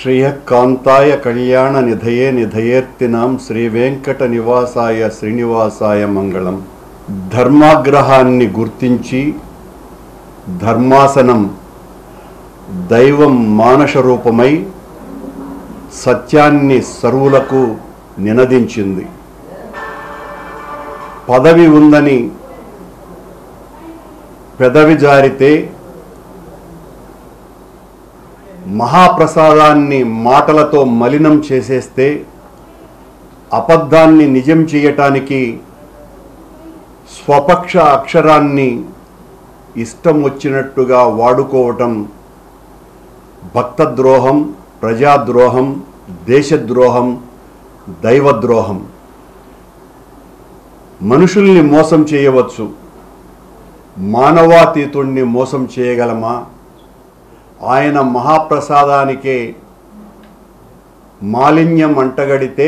శ్రీయకాంతాయ కళ్యాణ నిధయే నిధయేర్తినాం శ్రీ వెంకట నివాసాయ శ్రీనివాసాయ మంగళం. ధర్మాగ్రహాన్ని గుర్తించి ధర్మాసనం దైవం మానస రూపమై సత్యాన్ని సర్వులకు నినదించింది. పదవి ఉందని పెదవి జారితే మహాప్రసాదాన్ని మాటలతో మలినం చేసేస్తే అబద్ధాన్ని నిజం చేయటానికి స్వపక్ష అక్షరాన్ని ఇష్టం వచ్చినట్టుగా వాడుకోవటం భక్తద్రోహం, ప్రజాద్రోహం, దేశద్రోహం, దైవద్రోహం. మనుషుల్ని మోసం చేయవచ్చు, మానవాతీతుణ్ణి మోసం చేయగలమా? ఆయన మహాప్రసాదానికే మాలిన్యం అంటగడితే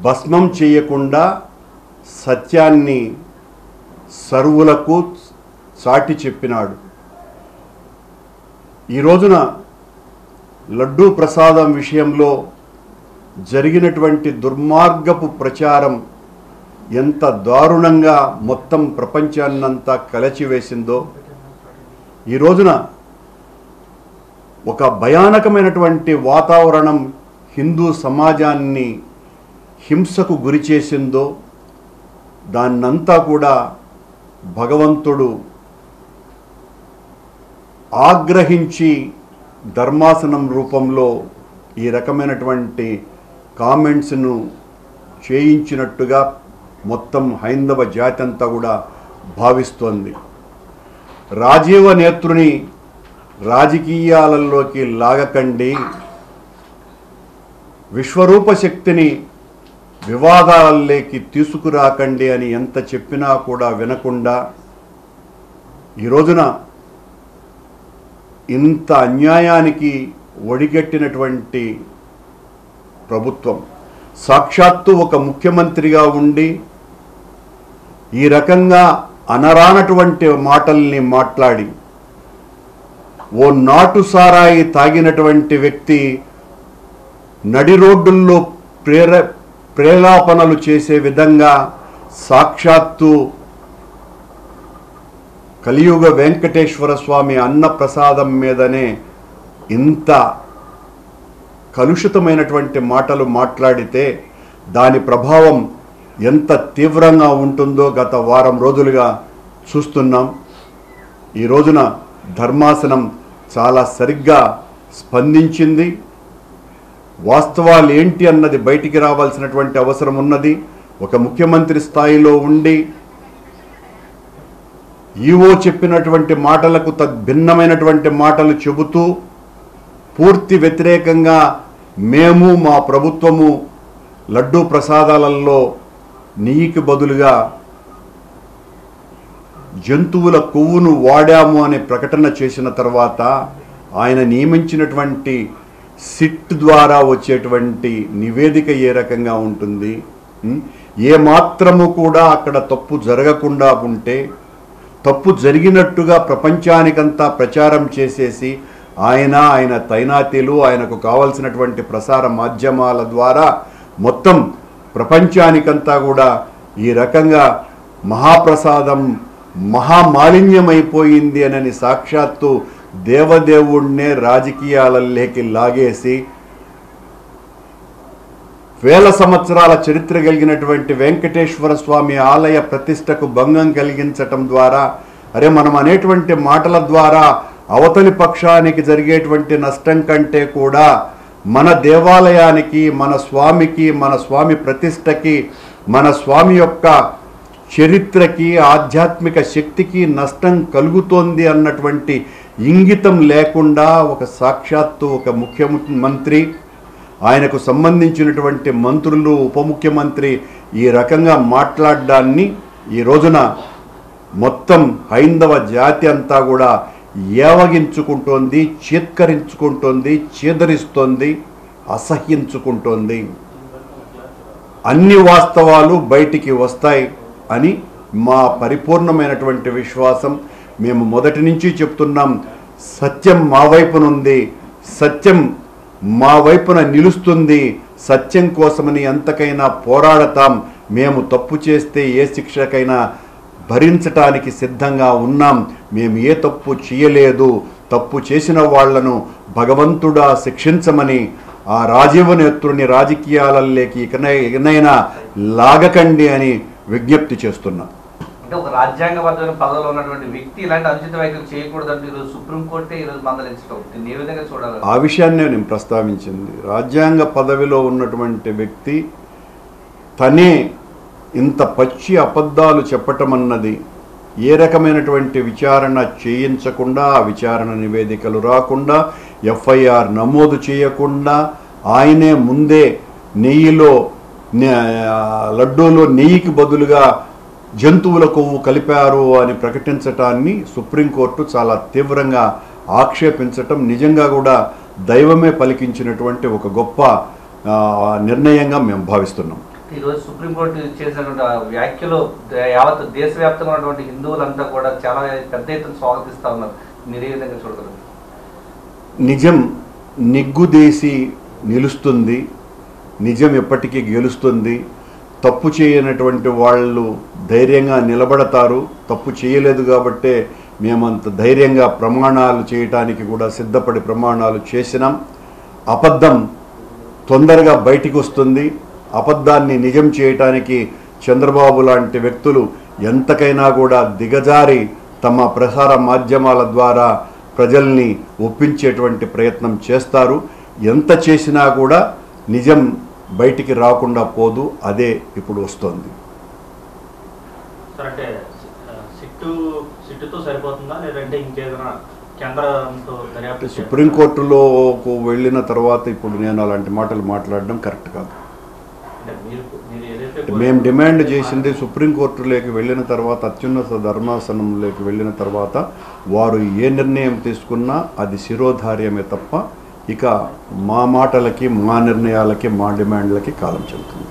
భస్మం చేయకుండా సత్యాన్ని సర్వులకు చాటి చెప్పినాడు. ఈ రోజున లడ్డూ ప్రసాదం విషయంలో జరిగినటువంటి దుర్మార్గపు ప్రచారం ఎంత దారుణంగా మొత్తం ప్రపంచాన్నంతా కలచివేసిందో, ఈ రోజున ఒక భయానకమైనటువంటి వాతావరణం హిందూ సమాజాన్ని హింసకు గురి చేసిందో, దాన్నంతా కూడా భగవంతుడు ఆగ్రహించి ధర్మాసనం రూపంలో ఈ రకమైనటువంటి కామెంట్స్ను చేయించినట్టుగా మొత్తం హైందవ జాతి అంతా కూడా భావిస్తోంది. రాజీవ నేత్రుని రాజకీయాలలోకి లాగకండి, విశ్వరూప శక్తిని వివాదాలలోకి తీసుకురాకండి అని ఎంత చెప్పినా కూడా వినకుండా ఈ రోజున ఇంత అన్యాయానికి ఒడిగట్టినటువంటి ప్రభుత్వం, సాక్షాత్తు ఒక ముఖ్యమంత్రిగా ఉండి ఈ రకంగా అనరానటువంటి మాటల్ని మాట్లాడి ఓ నాటు సారాయి తాగినటువంటి వ్యక్తి నడి రోడ్డుల్లో ప్రేలాపనలు చేసే విధంగా సాక్షాత్తు కలియుగ వెంకటేశ్వర స్వామి అన్న ప్రసాదం మీదనే ఇంత కలుషితమైనటువంటి మాటలు మాట్లాడితే దాని ప్రభావం ఎంత తీవ్రంగా ఉంటుందో గత వారం రోజులుగా చూస్తున్నాం. ఈ రోజున ధర్మాసనం చాలా సరిగ్గా స్పందించింది. వాస్తవాలు ఏంటి అన్నది బయటికి రావాల్సినటువంటి అవసరం ఉన్నది. ఒక ముఖ్యమంత్రి స్థాయిలో ఉండి ఈవో చెప్పినటువంటి మాటలకు భిన్నమైనటువంటి మాటలు చెబుతూ పూర్తి వ్యతిరేకంగా మేము మా ప్రభుత్వము లడ్డూ ప్రసాదాలలో నెయ్యికి బదులుగా జంతువుల కొవ్వును వాడాము అనే ప్రకటన చేసిన తర్వాత ఆయన నియమించినటువంటి సిట్ ద్వారా వచ్చేటువంటి నివేదిక ఏ రకంగా ఉంటుంది? ఏ మాత్రము కూడా అక్కడ తప్పు జరగకుండా ఉంటే తప్పు జరిగినట్టుగా ప్రపంచానికంతా ప్రచారం చేసేసి ఆయన తైనాతీలు ఆయనకు కావలసినటువంటి ప్రసార మాధ్యమాల ద్వారా మొత్తం ప్రపంచానికంతా కూడా ఈ రకంగా మహాప్రసాదం మహామాలిన్యమైపోయింది అని సాక్షాత్తు దేవదేవుణ్ణే రాజకీయాలలోకి లాగేసి వేల సంవత్సరాల చరిత్ర కలిగినటువంటి వెంకటేశ్వర స్వామి ఆలయ ప్రతిష్టకు భంగం కలిగించటం ద్వారా మనం అనేటువంటి మాటల ద్వారా అవతలి పక్షానికి జరిగేటువంటి నష్టం కంటే కూడా మన దేవాలయానికి, మన స్వామికి, మన స్వామి ప్రతిష్టకి, మన స్వామి యొక్క చరిత్రకి, ఆధ్యాత్మిక శక్తికి నష్టం కలుగుతోంది అన్నటువంటి ఇంగితం లేకుండా ఒక సాక్షాత్తు ఒక ముఖ్యమంత్రి, ఆయనకు సంబంధించినటువంటి మంత్రులు, ఉప ముఖ్యమంత్రి ఈ రకంగా మాట్లాడడాన్ని ఈ రోజున మొత్తం హైందవ జాతి అంతా కూడా ఏవగించుకుంటోంది, చీత్కరించుకుంటోంది, చీదరిస్తోంది, అసహ్యించుకుంటోంది. అన్ని వాస్తవాలు బయటికి వస్తాయి అని మా పరిపూర్ణమైనటువంటి విశ్వాసం. మేము మొదటి నుంచి చెప్తున్నాం, సత్యం మా వైపునుంది, సత్యం మా వైపున నిలుస్తుంది, సత్యం కోసమని ఎంతకైనా పోరాడతాం, మేము తప్పు చేస్తే ఏ శిక్షకైనా భరించటానికి సిద్ధంగా ఉన్నాం, మేము ఏ తప్పు చేయలేదు, తప్పు చేసిన వాళ్లను భగవంతుడా శిక్షించమని ఆ రాజీవనేత్రుని రాజకీయాలలోకి ఇకనైనా లాగకండి అని విజ్ఞప్తి చేస్తున్నాం. అంటే ఒక రాజ్యాంగబద్ధమైన పదవిలో ఉన్నటువంటి వ్యక్తి ఇలాంటి అనుచిత వ్యాఖ్యలు చేయకూడదంటే ఈరోజు సుప్రీంకోర్టే ఈరోజు మందలించడం దీన్ని ఏ విధంగా చూడాలి? ఆ విషయాన్నే నేను ప్రస్తావించింది. రాజ్యాంగ పదవిలో ఉన్నటువంటి వ్యక్తి తనే ఇంత పచ్చి అబద్ధాలు చెప్పటం అన్నది, ఏ రకమైనటువంటి విచారణ చేయించకుండా, ఆ విచారణ నివేదికలు రాకుండా, ఎఫ్ఐఆర్ నమోదు చేయకుండా, ఆయనే ముందే లడ్డూలో నెయ్యికి బదులుగా జంతువుల కొవ్వు కలిపారు అని ప్రకటించటాన్ని సుప్రీంకోర్టు చాలా తీవ్రంగా ఆక్షేపించటం నిజంగా కూడా దైవమే పలికించినటువంటి ఒక గొప్ప నిర్ణయంగా మేము భావిస్తున్నాం. ఈరోజు సుప్రీంకోర్టు చేసినటువంటి వ్యాఖ్యలు యావత్ దేశవ్యాప్తంగా ఉన్నటువంటి హిందువులంతా కూడా చాలా పెద్ద ఎత్తున స్వాగతిస్తూ ఉన్నారు. మీరు ఏ విధంగా చూడగలరు? నిజం నిగ్గుదేసి నిలుస్తుంది, నిజం ఎప్పటికీ గెలుస్తుంది. తప్పు చేయనటువంటి వాళ్ళు ధైర్యంగా నిలబడతారు. తప్పు చేయలేదు కాబట్టే మేమంత ధైర్యంగా ప్రమాణాలు చేయటానికి కూడా సిద్ధపడి ప్రమాణాలు చేసినాం. అబద్ధం తొందరగా బయటికి వస్తుంది. అబద్ధాన్ని నిజం చేయటానికి చంద్రబాబు లాంటి వ్యక్తులు ఎంతకైనా కూడా దిగజారి తమ ప్రసార మాధ్యమాల ద్వారా ప్రజల్ని ఒప్పించేటువంటి ప్రయత్నం చేస్తారు. ఎంత చేసినా కూడా నిజం బయటికి రాకుండా పోదు. అదే ఇప్పుడు వస్తుంది. సుప్రీంకోర్టులోకి వెళ్ళిన తర్వాత ఇప్పుడు నేను అలాంటి మాటలు మాట్లాడడం కరెక్ట్ కాదు. మేము డిమాండ్ చేసింది సుప్రీంకోర్టులోకి వెళ్ళిన తర్వాత, అత్యున్నత ధర్మాసనంలోకి వెళ్ళిన తర్వాత వారు ఏ నిర్ణయం తీసుకున్నా అది శిరోధార్యమే తప్ప ఇక మా మాటలకి, మా నిర్ణయాలకి, మా డిమాండ్లకి కాలం చెల్లుతుంది.